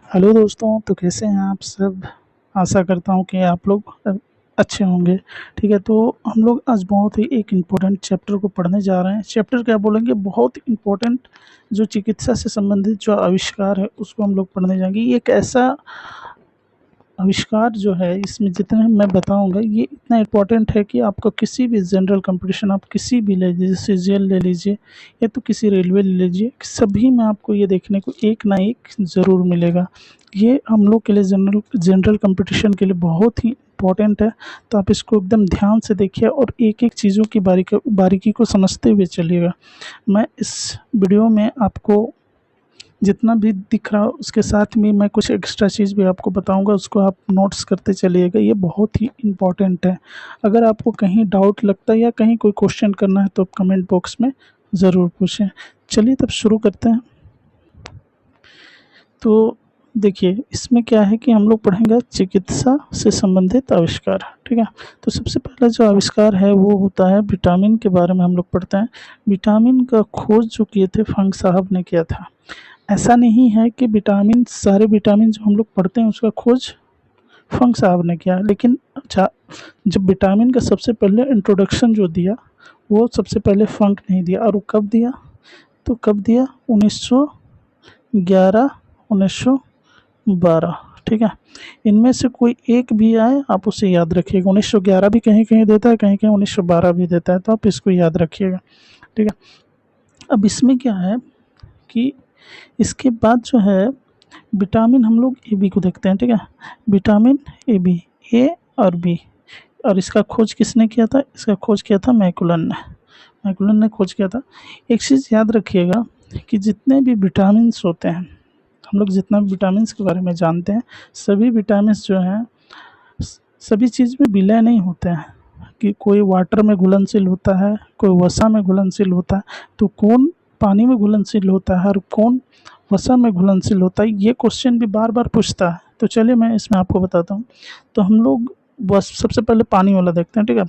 Hello दोस्तों, तो कैसे हैं आप सब। आशा करता हूँ कि आप लोग अच्छे होंगे। ठीक है, तो हम लोग आज बहुत ही एक इम्पोर्टेंट चैप्टर को पढ़ने जा रहे हैं। चैप्टर क्या बोलेंगे, बहुत इम्पोर्टेंट जो चिकित्सा से संबंधित जो आविष्कार है उसको हम लोग पढ़ने जाएंगे। ये एक ऐसा आविष्कार जो है, इसमें जितने मैं बताऊंगा ये इतना इम्पोर्टेंट है कि आपको किसी भी जनरल कंपटीशन, आप किसी भी ले लीजिए, जैसे जेल ले लीजिए या तो किसी रेलवे ले लीजिए, सभी में आपको ये देखने को एक ना एक ज़रूर मिलेगा। ये हम लोग के लिए जनरल जनरल कंपटीशन के लिए बहुत ही इम्पोर्टेंट है। तो आप इसको एकदम ध्यान से देखिए और एक एक चीज़ों की बारीकी को समझते हुए चलिएगा। मैं इस वीडियो में आपको जितना भी दिख रहा उसके साथ में मैं कुछ एक्स्ट्रा चीज़ भी आपको बताऊंगा, उसको आप नोट्स करते चलिएगा। ये बहुत ही इम्पोर्टेंट है। अगर आपको कहीं डाउट लगता है या कहीं कोई क्वेश्चन करना है तो आप कमेंट बॉक्स में ज़रूर पूछें। चलिए तब शुरू करते हैं। तो देखिए, इसमें क्या है कि हम लोग पढ़ेंगे चिकित्सा से संबंधित आविष्कार। ठीक है, तो सबसे पहला जो आविष्कार है वो होता है विटामिन के बारे में हम लोग पढ़ते हैं। विटामिन का खोज जो किए थे फंक साहब ने किया था। ऐसा नहीं है कि विटामिन, सारे विटामिन जो हम लोग पढ़ते हैं उसका खोज फंक साहब ने किया, लेकिन अच्छा, जब विटामिन का सबसे पहले इंट्रोडक्शन जो दिया वो सबसे पहले फंक नहीं दिया। और वो कब दिया, तो कब दिया, 1911 1912। ठीक है, इनमें से कोई एक भी आए आप उसे याद रखिएगा। 1911 भी कहीं कहीं देता है, कहीं कहीं 1912 भी देता है, तो आप इसको याद रखिएगा। ठीक है, अब इसमें क्या है कि इसके बाद जो है विटामिन हम लोग ए बी को देखते हैं। ठीक है, विटामिन ए बी, ए और बी, और इसका खोज किसने किया था, इसका खोज किया था मैकुलन ने। मैकुलन ने खोज किया था। एक चीज़ याद रखिएगा कि जितने भी विटामिन्स होते हैं, हम लोग जितना भी विटामिन्स के बारे में जानते हैं, सभी विटामिन्स जो हैं सभी चीज़ में विलय नहीं होते हैं कि कोई वाटर में घुलनशील होता है, कोई वसा में घुलनशील होता है। तो कौन पानी में घुलनशील होता है और कौन वसा में घुलनशील होता है, ये क्वेश्चन भी बार बार पूछता है। तो चलिए मैं इसमें आपको बताता हूँ। तो हम लोग बस सबसे पहले पानी वाला देखते हैं। ठीक है,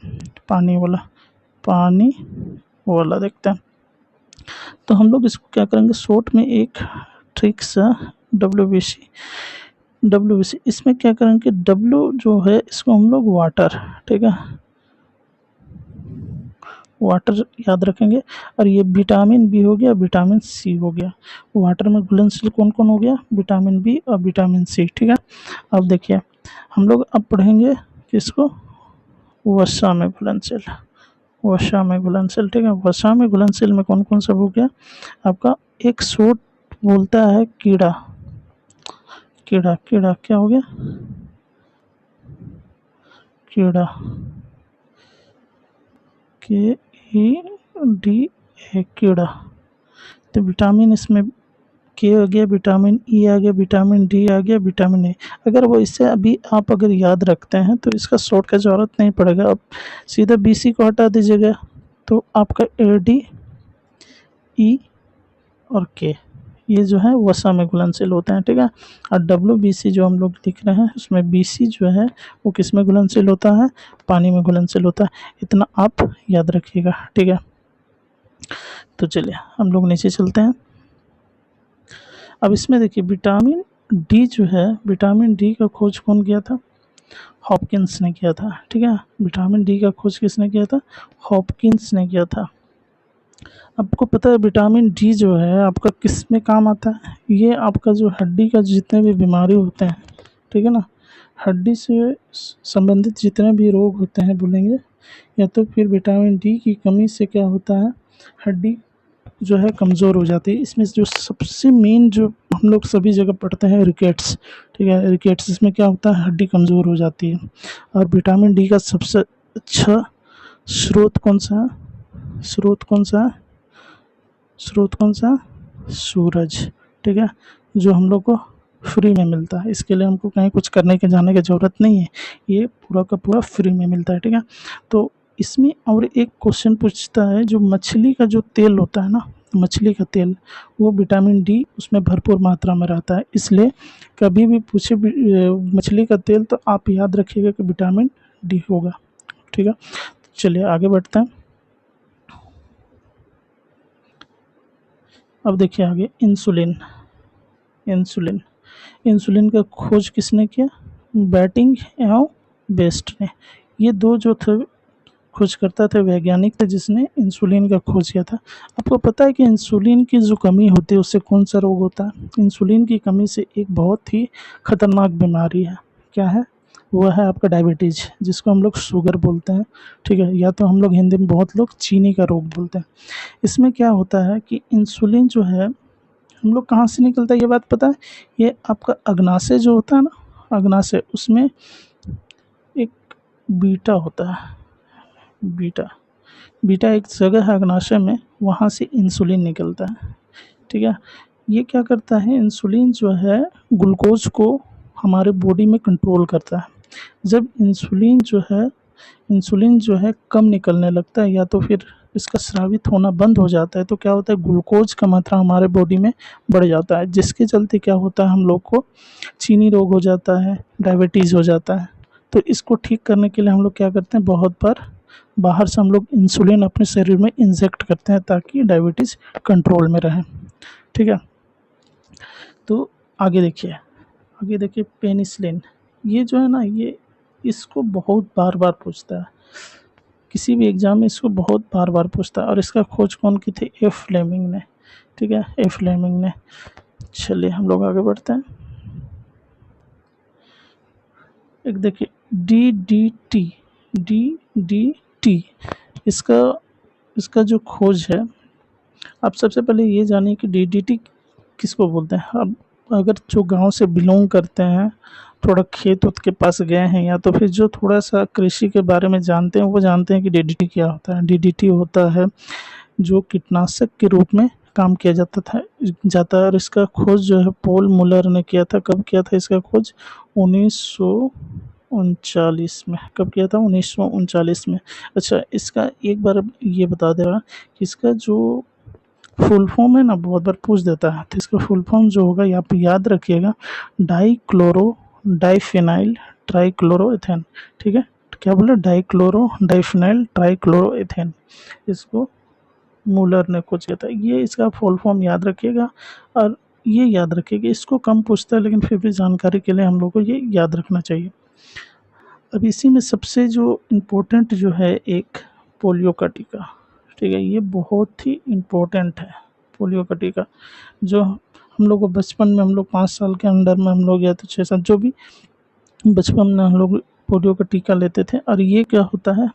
पानी वाला देखते हैं। तो हम लोग इसको क्या करेंगे, शॉर्ट में एक ट्रिक सा डब्ल्यू बी सी, इसमें क्या करेंगे, डब्ल्यू जो है इसको हम लोग वाटर, ठीक है, वाटर याद रखेंगे। और ये विटामिन बी हो गया, विटामिन सी हो गया। वाटर में घुलनशील कौन कौन हो गया, विटामिन बी और विटामिन सी। ठीक है, अब देखिए हम लोग अब पढ़ेंगे किसको, वसा में घुलनशील, वसा में घुलनशील। ठीक है, वसा में घुलनशील में कौन कौन सा हो गया आपका, एक शॉर्ट बोलता है कीड़ा, कीड़ा कीड़ा क्या हो गया, कीड़ा, के ई डी ए, कीड़ा। तो विटामिन इसमें के आ गया, विटामिन ई आ गया, विटामिन डी आ गया, विटामिन ए। अगर वो इससे अभी आप अगर याद रखते हैं तो इसका शॉर्ट का ज़रूरत नहीं पड़ेगा। अब सीधा बी सी को हटा दीजिएगा तो आपका ए डी ई और के, ये जो है वसा में घुलनशील होते हैं। ठीक है, और डब्ल्यू बी सी जो हम लोग लिख रहे हैं उसमें बी सी जो है वो किस में घुलनशील होता है, पानी में घुलनशील होता है। इतना आप याद रखिएगा। ठीक है, तो चलिए हम लोग नीचे चलते हैं। अब इसमें देखिए विटामिन डी जो है, विटामिन डी का खोज कौन किया था, हॉपकिंस ने किया था। ठीक है, विटामिन डी का खोज किसने किया था, हॉपकिंस ने किया था। आपको पता है विटामिन डी जो है आपका किस में काम आता है, ये आपका जो हड्डी का जितने भी बीमारी होते हैं, ठीक है ना, हड्डी से संबंधित जितने भी रोग होते हैं बोलेंगे, या तो फिर विटामिन डी की कमी से क्या होता है, हड्डी जो है कमज़ोर हो जाती है। इसमें जो सबसे मेन जो हम लोग सभी जगह पढ़ते हैं रिकेट्स। ठीक है, रिकेट्स, इसमें क्या होता है, हड्डी कमज़ोर हो जाती है। और विटामिन डी का सबसे अच्छा स्रोत कौन सा है, स्रोत कौन सा है, स्रोत कौन सा, सूरज। ठीक है, जो हम लोग को फ्री में मिलता है, इसके लिए हमको कहीं कुछ करने के जाने की ज़रूरत नहीं है, ये पूरा का पूरा फ्री में मिलता है। ठीक है, तो इसमें और एक क्वेश्चन पूछता है, जो मछली का जो तेल होता है ना, मछली का तेल, वो विटामिन डी उसमें भरपूर मात्रा में रहता है। इसलिए कभी भी पूछे मछली का तेल तो आप याद रखिएगा कि विटामिन डी होगा। ठीक है, चलिए आगे बढ़ते हैं। अब देखिए आगे इंसुलिन, इंसुलिन इंसुलिन का खोज किसने किया? बैटिंग एवं बेस्ट ने। ये दो जो थे खोजकर्ता थे, वैज्ञानिक थे, जिसने इंसुलिन का खोज किया था। आपको पता है कि इंसुलिन की जो कमी होती है उससे कौन सा रोग होता है? इंसुलिन की कमी से एक बहुत ही खतरनाक बीमारी है। क्या है वह? है आपका डायबिटीज़, जिसको हम लोग शुगर बोलते हैं, ठीक है, या तो हम लोग हिंदी में बहुत लोग चीनी का रोग बोलते हैं। इसमें क्या होता है कि इंसुलिन जो है हम लोग कहाँ से निकलता है, ये बात पता है? ये आपका अग्नाशय जो होता है ना, अग्नाशय, उसमें एक बीटा होता है, बीटा, बीटा एक जगह है अग्नाशय में, वहाँ से इंसुलिन निकलता है, ठीक है। ये क्या करता है? इंसुलिन जो है ग्लूकोज को हमारे बॉडी में कंट्रोल करता है। जब इंसुलिन जो है कम निकलने लगता है, या तो फिर इसका स्रावित होना बंद हो जाता है, तो क्या होता है? ग्लूकोज का मात्रा हमारे बॉडी में बढ़ जाता है, जिसके चलते क्या होता है? हम लोग को चीनी रोग हो जाता है, डायबिटीज़ हो जाता है। तो इसको ठीक करने के लिए हम लोग क्या करते हैं? बहुत बार बाहर से हम लोग इंसुलिन अपने शरीर में इंजेक्ट करते हैं, ताकि डायबिटीज़ कंट्रोल में रहे, ठीक है। तो आगे देखिए पेनिसिलिन। ये जो है ना, ये इसको बहुत बार बार पूछता है, किसी भी एग्जाम में इसको बहुत बार बार पूछता है। और इसका खोज कौन की थी? एफ फ्लेमिंग ने, ठीक है, एफ फ्लेमिंग ने। चलिए हम लोग आगे बढ़ते हैं। एक देखिए डी डी टी, इसका जो खोज है, आप सबसे पहले ये जानिए कि डी किसको बोलते हैं। अब अगर जो गांव से बिलोंग करते हैं, थोड़ा खेत उत के पास गए हैं, या तो फिर जो थोड़ा सा कृषि के बारे में जानते हैं, वो जानते हैं कि डीडीटी क्या होता है। डीडीटी होता है जो कीटनाशक के रूप में काम किया जाता है। और इसका खोज जो है पॉल मुलर ने किया था। कब किया था इसका खोज? 1939 में। कब किया था? 1939 में। अच्छा, इसका एक बार ये बता दे रहा कि इसका जो फुल फॉर्म है ना, बहुत बार पूछ देता है, तो इसका फुल फॉर्म जो होगा, ये आप याद रखिएगा, डाइक्लोरो डाइफिनाइल ट्राइक्लोरोएथेन, ठीक है। क्या बोले? Dichloro diphenyl trichloroethane. इसको मूलर ने खोज किया था। ये इसका फुल फॉर्म याद रखिएगा। और ये याद रखिएगा, इसको कम पूछता है, लेकिन फिर भी जानकारी के लिए हम लोग को ये याद रखना चाहिए। अब इसी में सबसे जो इम्पोर्टेंट जो है, एक पोलियो का टीका, ठीक है, ये बहुत ही इम्पोर्टेंट है। पोलियो का टीका जो हम लोग को बचपन में, हम लोग 5 साल के अंदर में हम लोग, या तो 6 साल, जो भी बचपन में हम लोग पोलियो का टीका लेते थे। और ये क्या होता है?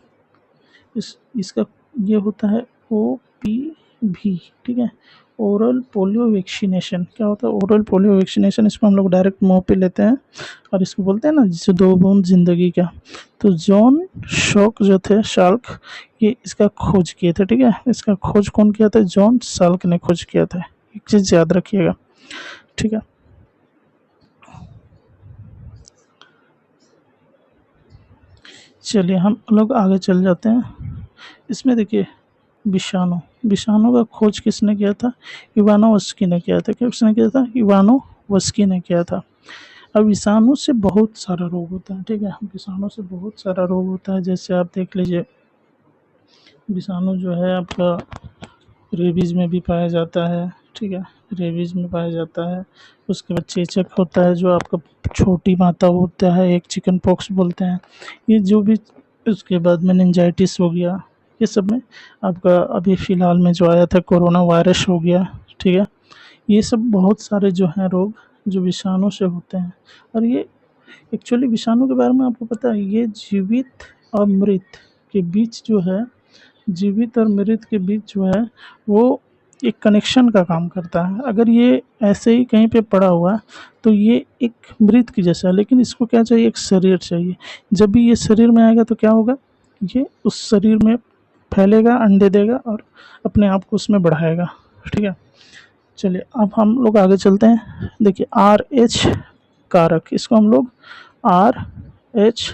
इसका ये होता है OPV, ठीक है, ओरल पोलियो वैक्सीनेशन। क्या होता है ओरल पोलियो वैक्सीनेशन? इसको हम लोग डायरेक्ट मुंह पे लेते हैं, और इसको बोलते हैं ना, जिसे 2 बूंद जिंदगी का। तो जॉन शॉक जो थे, शाल्क, ये इसका खोज किए थे, ठीक है। इसका खोज कौन किया था? जॉन शाल्क ने खोज किया था। एक चीज़ याद रखिएगा, ठीक है। चलिए हम लोग आगे चल जाते हैं। इसमें देखिए विषाणु का खोज किसने किया था? इवानोव्स्की ने किया था। किसने किया था? इवानोव्स्की ने किया था। अब विषाणु से बहुत सारा रोग होता है, ठीक है, विषाणु से बहुत सारा रोग होता है। जैसे आप देख लीजिए, विषाणु जो है आपका रेबीज़ में भी पाया जाता है, ठीक है, रेबीज़ में पाया जाता है। उसके बाद चेचक होता है, जो आपका छोटी माता होता है, एक चिकन पॉक्स बोलते हैं, ये जो भी। उसके बाद मेनिंजाइटिस हो गया, ये सब में आपका अभी फ़िलहाल में जो आया था कोरोना वायरस हो गया, ठीक है। ये सब बहुत सारे जो हैं रोग, जो विषाणु से होते हैं। और ये एक्चुअली विषाणु के बारे में आपको पता है, ये जीवित और मृत के बीच जो है, जीवित और मृत के बीच जो है, वो एक कनेक्शन का काम करता है। अगर ये ऐसे ही कहीं पे पड़ा हुआ है, तो ये एक मृत की जैसा है, लेकिन इसको क्या चाहिए? एक शरीर चाहिए। जब भी ये शरीर में आएगा तो क्या होगा? ये उस शरीर में फैलेगा, अंडे देगा, और अपने आप को उसमें बढ़ाएगा, ठीक है। चलिए अब हम लोग आगे चलते हैं। देखिए RH कारक, इसको हम लोग RH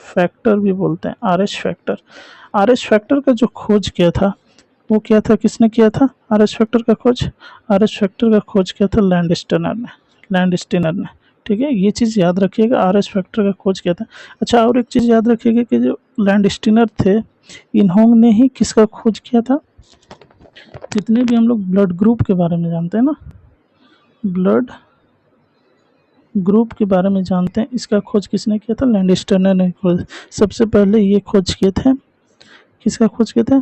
फैक्टर भी बोलते हैं। RH फैक्टर का जो खोज किया था, वो क्या था? किसने किया था RH फैक्टर का खोज? RH फैक्टर का खोज किया था लैंडस्टीनर ने, ठीक है। ये चीज़ याद रखिएगा, RH फैक्टर का खोज किया था। अच्छा, और एक चीज़ याद रखिएगा कि जो लैंडस्टीनर थे, इन्होंने ही किसका खोज किया था? जितने भी हम लोग ब्लड ग्रुप के बारे में जानते हैं ना, ब्लड ग्रुप के बारे में जानते हैं। इसका खोज किसने किया था? लैंडस्टर ने खोज, सबसे पहले ये खोज किए थे। किसका खोज किए थे?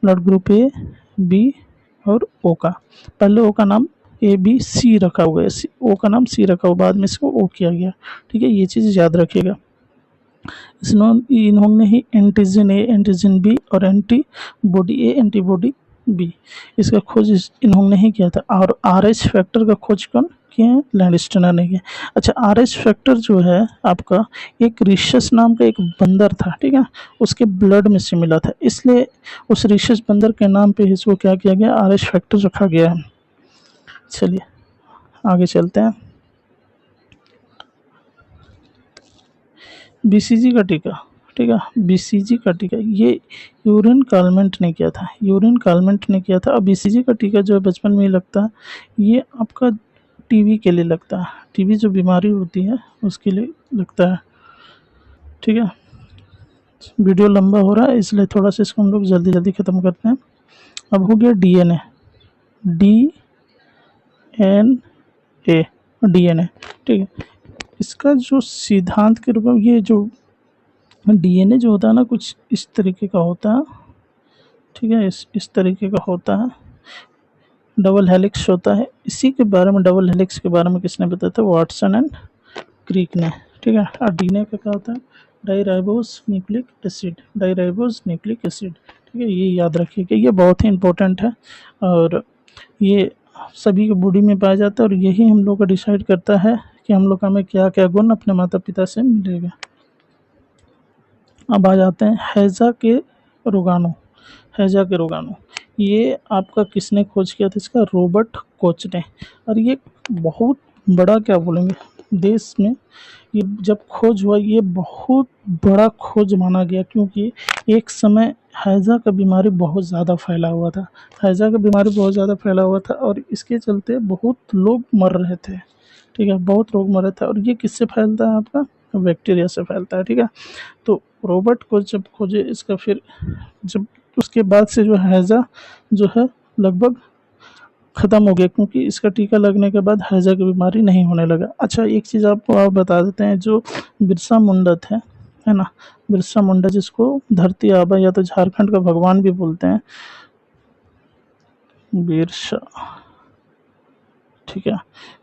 ब्लड ग्रुप ए, बी और ओ का। पहले ओ का नाम ए बी सी रखा हुआ है, ओ का नाम सी रखा हुआ, बाद में इसको ओ किया गया। ठीक है, ये चीज़ याद रखिएगा। इन्होंने ही एंटीजन ए, एंटीजन बी और एंटीबॉडी ए, एंटीबॉडी बी, इसका खोज इन्होंने ही किया था। और आर एच फैक्टर का खोज कौन किए हैं? लैंडस्टर ने किया। अच्छा, आर एच फैक्टर जो है आपका, एक रिशस नाम का एक बंदर था, ठीक है, उसके ब्लड में से मिला था, इसलिए उस रिशस बंदर के नाम पे इसको क्या किया गया? आर एच फैक्टर रखा गया है। चलिए आगे चलते हैं। बीसीजी का टीका, ठीक है, बीसीजी का टीका ये यूरिन कॉलमेंट ने किया था, यूरिन कॉलमेंट ने किया था। अब बीसीजी का टीका जो है बचपन में ही लगता है, ये आपका टीबी के लिए लगता है, टीबी जो बीमारी होती है उसके लिए लगता है। ठीक है, वीडियो लंबा हो रहा है इसलिए थोड़ा सा इसको हम लोग जल्दी जल्दी ख़त्म करते हैं। अब हो गया डीएनए, डीएनए, डीएनए, ठीक है, इसका जो सिद्धांत के रूप में, ये जो डीएनए जो होता है ना, कुछ इस तरीके का होता है, ठीक है, इस तरीके का होता है, डबल हेलिक्स होता है। इसी के बारे में, डबल हेलिक्स के बारे में किसने बताया था? वाटसन एंड क्रिक ने। ठीक है, और डीएनए का क्या होता है? डाईराइबोस न्यूक्लिक एसिड, डाईराइबोस न्यूक्लिक एसिड। ठीक है, ये याद रखिएगा, ये बहुत ही इंपॉर्टेंट है और ये सभी के बॉडी में पाया जाता है और यही हम लोग का डिसाइड करता है कि हम लोग हमें क्या क्या गुण अपने माता पिता से मिलेगा। अब आ जाते हैं हैजा के रोगाणु, हैजा के रोगाणु, ये आपका किसने खोज किया था? इसका रॉबर्ट कोच ने। और ये बहुत बड़ा, क्या बोलेंगे, देश में ये जब खोज हुआ, ये बहुत बड़ा खोज माना गया, क्योंकि एक समय हैजा का बीमारी बहुत ज़्यादा फैला हुआ था, हैजा का बीमारी बहुत ज़्यादा फैला हुआ था और इसके चलते बहुत लोग मर रहे थे। ठीक है, बहुत लोग मर रहे थे। और ये किससे फैलता है? आपका बैक्टीरिया से फैलता है। ठीक है, तो रॉबर्ट को जब खोजे इसका, फिर जब उसके बाद से जो हैजा जो है लगभग ख़त्म हो गया, क्योंकि इसका टीका लगने के बाद हैजा की बीमारी नहीं होने लगा। अच्छा, एक चीज़ आपको आप बता देते हैं, जो बिरसा मुंडा थे, है ना, बिरसा मुंडा जिसको धरती आबा या तो झारखंड का भगवान भी बोलते हैं, बिरसा, ठीक है,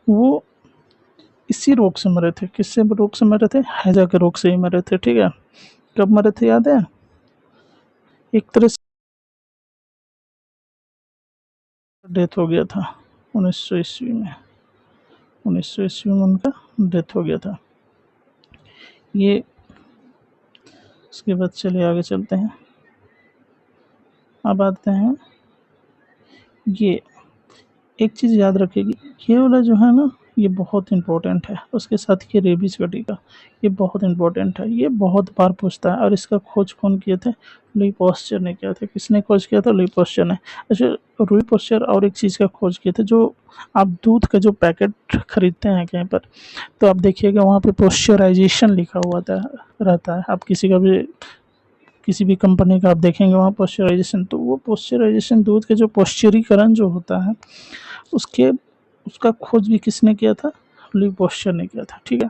वो इसी रोग से मरे थे। किससे रोग से मरे थे? हैजा के रोग से ही मरे थे। ठीक है, कब मरे थे याद है? एक तरह से डेथ हो गया था 1900 ईस्वी में, 1900 ईस्वी में उनका डेथ हो गया था। ये उसके बाद चलिए आगे चलते हैं। अब आते हैं, ये एक चीज़ याद रखिएगी, ये वाला जो है ना, ये बहुत इम्पोर्टेंट है। उसके साथ ये रेबीज का टीका, ये बहुत इम्पोर्टेंट है, ये बहुत बार पूछता है। और इसका खोज कौन किए थे? लुई पास्चर ने किया था। किसने खोज किया था? लुई पास्चर ने। अच्छा, लुई पास्चर और एक चीज़ का खोज किए थे, जो आप दूध का जो पैकेट खरीदते हैं कहीं पर, तो आप देखिएगा वहाँ पे पास्चराइजेशन लिखा हुआ था, रहता है। आप किसी भी कंपनी का आप देखेंगे वहाँ पास्चराइजेशन, तो वो पास्चराइजेशन, दूध के जो पाश्चुरीकरण जो होता है, उसके उसका खोज भी किसने किया था? लुई पास्चर ने किया था। ठीक है,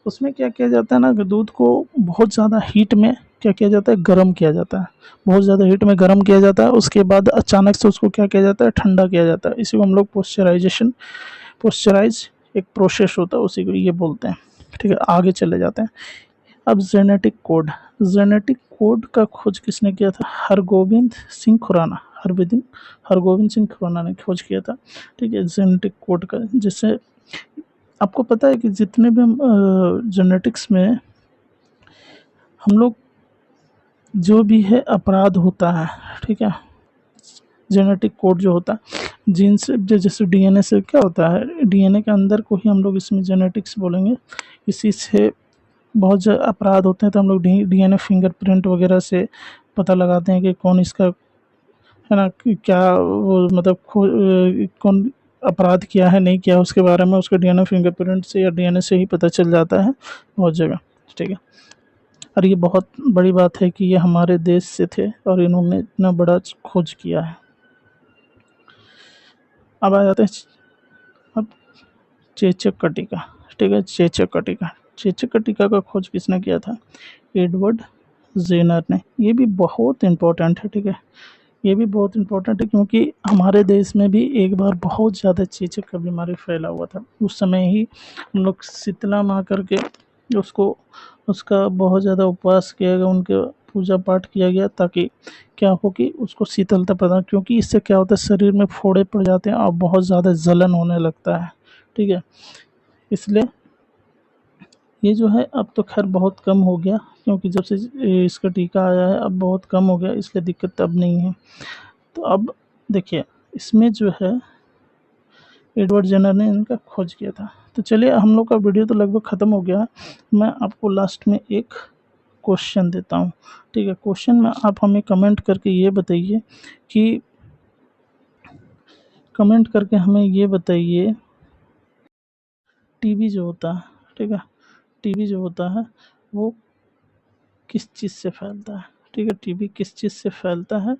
उसमें क्या किया जाता है ना, कि दूध को बहुत ज़्यादा हीट में क्या किया जाता है? गर्म किया जाता है, बहुत ज़्यादा हीट में गर्म किया जाता है। उसके बाद अचानक से उसको क्या किया जाता है? ठंडा किया जाता है। इसी को हम लोग पास्चराइजेशन, पास्चराइज एक प्रोसेस होता है, उसी को ये बोलते हैं। ठीक है, आगे चले जाते हैं। अब जेनेटिक कोड, जेनेटिक कोड का खोज किसने किया था? हरगोविंद सिंह खुराना, हरगोविंद सिंह खुराना ने खोज किया था। ठीक है, जेनेटिक कोड का, जिससे आपको पता है कि जितने भी हम जेनेटिक्स में हम लोग जो भी है अपराध होता है, ठीक है, जेनेटिक कोड जो होता है जीन से, जैसे डीएनए से क्या होता है, डीएनए के अंदर को ही हम लोग इसमें जेनेटिक्स बोलेंगे। इसी से बहुत अपराध होते हैं, तो हम लोग डीएनए फिंगरप्रिंट वगैरह से पता लगाते हैं कि कौन इसका, है ना, क्या वो मतलब कौन अपराध किया है, नहीं किया, उसके बारे में उसके डीएनए फिंगरप्रिंट से या डीएनए से ही पता चल जाता है बहुत जगह। ठीक है, और ये बहुत बड़ी बात है कि ये हमारे देश से थे और इन्होंने इतना बड़ा खोज किया है। अब आ जाते हैं, अब चेचक का टीका, ठीक है, चेचक का टीका। चेचक का टीका का खोज किसने किया था? एडवर्ड जेनर ने। ये भी बहुत इम्पोर्टेंट है, ठीक है, ये भी बहुत इम्पोर्टेंट है क्योंकि हमारे देश में भी एक बार बहुत ज़्यादा चेचक का बीमारी फैला हुआ था। उस समय ही हम लोग शीतला माँ करके उसको उसका बहुत ज़्यादा उपवास किया गया, उनके पूजा पाठ किया गया ताकि क्या हो कि उसको शीतलता प्रदान, क्योंकि इससे क्या होता है शरीर में फोड़े पड़ जाते हैं और बहुत ज़्यादा जलन होने लगता है, ठीक है। इसलिए ये जो है अब तो खैर बहुत कम हो गया क्योंकि जब से इसका टीका आया है अब बहुत कम हो गया, इसलिए दिक्कत अब नहीं है। तो अब देखिए इसमें जो है एडवर्ड जेनर ने इनका खोज किया था। तो चलिए हम लोग का वीडियो तो लगभग ख़त्म हो गया है। मैं आपको लास्ट में एक क्वेश्चन देता हूँ, ठीक है। क्वेश्चन में आप हमें कमेंट करके ये बताइए कि कमेंट करके हमें ये बताइए टीबी जो होता है, ठीक है, टीबी जो होता है वो किस चीज़ से फैलता है, ठीक है, टीबी किस चीज़ से फैलता है